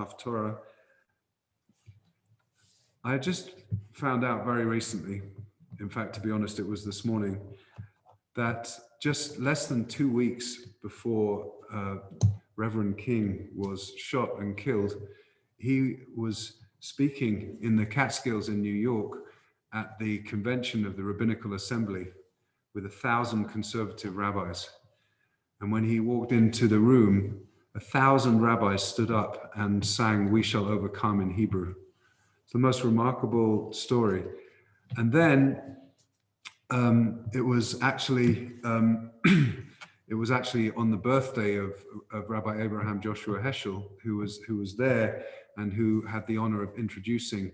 Haftarah. I just found out very recently, in fact, to be honest, it was this morning, that just less than 2 weeks before Reverend King was shot and killed, he was speaking in the Catskills in New York at the convention of the Rabbinical Assembly with 1,000 conservative rabbis. And when he walked into the room, 1,000 rabbis stood up and sang "We Shall Overcome" in Hebrew. It's the most remarkable story. And then it was actually on the birthday of Rabbi Abraham Joshua Heschel, who was there and who had the honor of introducing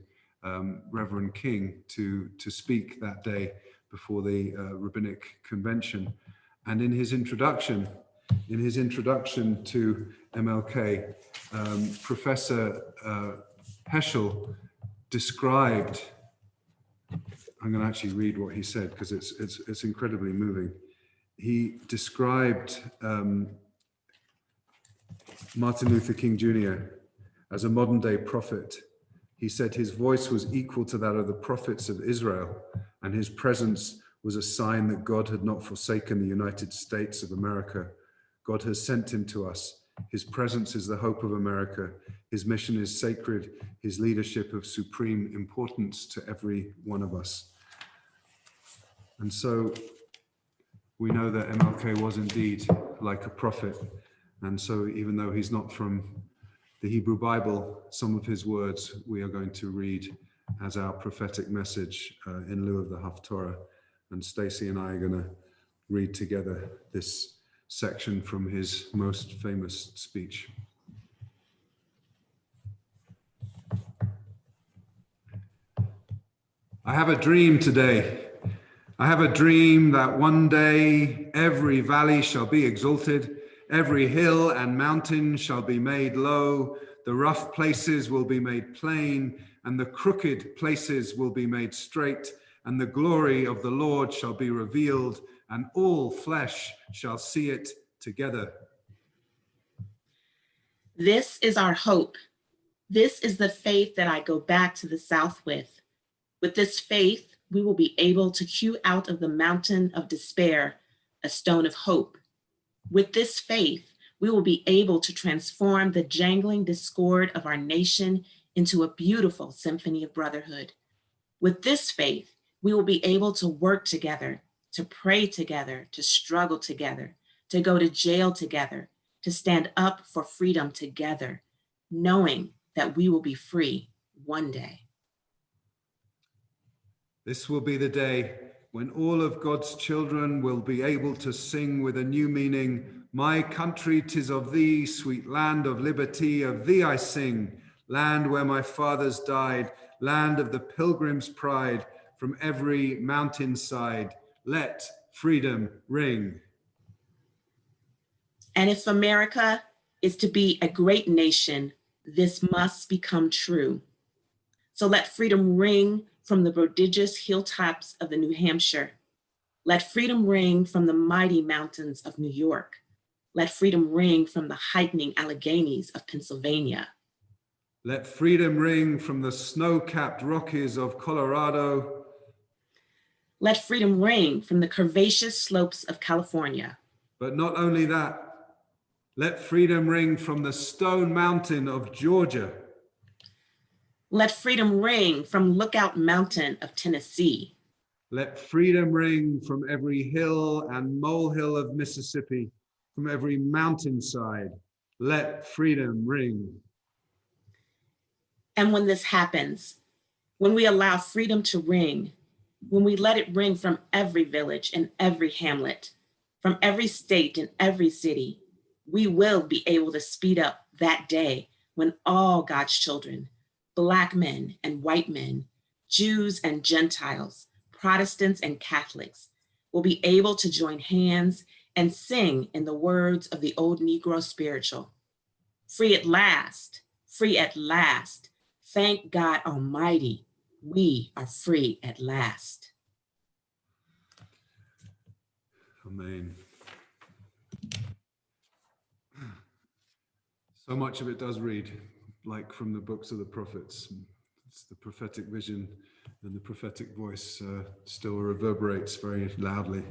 Reverend King to speak that day before the rabbinic convention. And in his introduction to MLK, Professor Heschel described. I'm going to actually read what he said because it's incredibly moving. He described Martin Luther King Jr. as a modern-day prophet. He said his voice was equal to that of the prophets of Israel, and his presence was a sign that God had not forsaken the United States of America. God has sent him to us. His presence is the hope of America. His mission is sacred. His leadership of supreme importance to every one of us. And so we know that MLK was indeed like a prophet. And so even though he's not from the Hebrew Bible, some of his words we are going to read as our prophetic message in lieu of the Haftarah. And Stacey and I are going to read together this section from his most famous speech. I have a dream today. I have a dream that one day every valley shall be exalted, every hill and mountain shall be made low, the rough places will be made plain, and the crooked places will be made straight, and the glory of the Lord shall be revealed, and all flesh shall see it together. This is our hope. This is the faith that I go back to the South with. With this faith, we will be able to hew out of the mountain of despair a stone of hope. With this faith, we will be able to transform the jangling discord of our nation into a beautiful symphony of brotherhood. With this faith, we will be able to work together, to pray together, to struggle together, to go to jail together, to stand up for freedom together, knowing that we will be free one day. This will be the day when all of God's children will be able to sing with a new meaning, "My country, 'tis of thee, sweet land of liberty, of thee I sing, land where my fathers died, land of the pilgrim's pride, from every mountainside, let freedom ring." And if America is to be a great nation, this must become true. So let freedom ring from the prodigious hilltops of the New Hampshire. Let freedom ring from the mighty mountains of New York. Let freedom ring from the heightening Alleghenies of Pennsylvania. Let freedom ring from the snow-capped Rockies of Colorado. Let freedom ring from the curvaceous slopes of California. But not only that, let freedom ring from the Stone Mountain of Georgia. Let freedom ring from Lookout Mountain of Tennessee. Let freedom ring from every hill and molehill of Mississippi, from every mountainside. Let freedom ring. And when this happens, when we allow freedom to ring, when we let it ring from every village and every hamlet, from every state and every city, we will be able to speed up that day when all God's children, Black men and white men, Jews and Gentiles, Protestants and Catholics, will be able to join hands and sing in the words of the old Negro spiritual. Free at last, free at last. Thank God Almighty, we are free at last. Amen. So much of it does read like from the books of the prophets. It's the prophetic vision and the prophetic voice still reverberates very loudly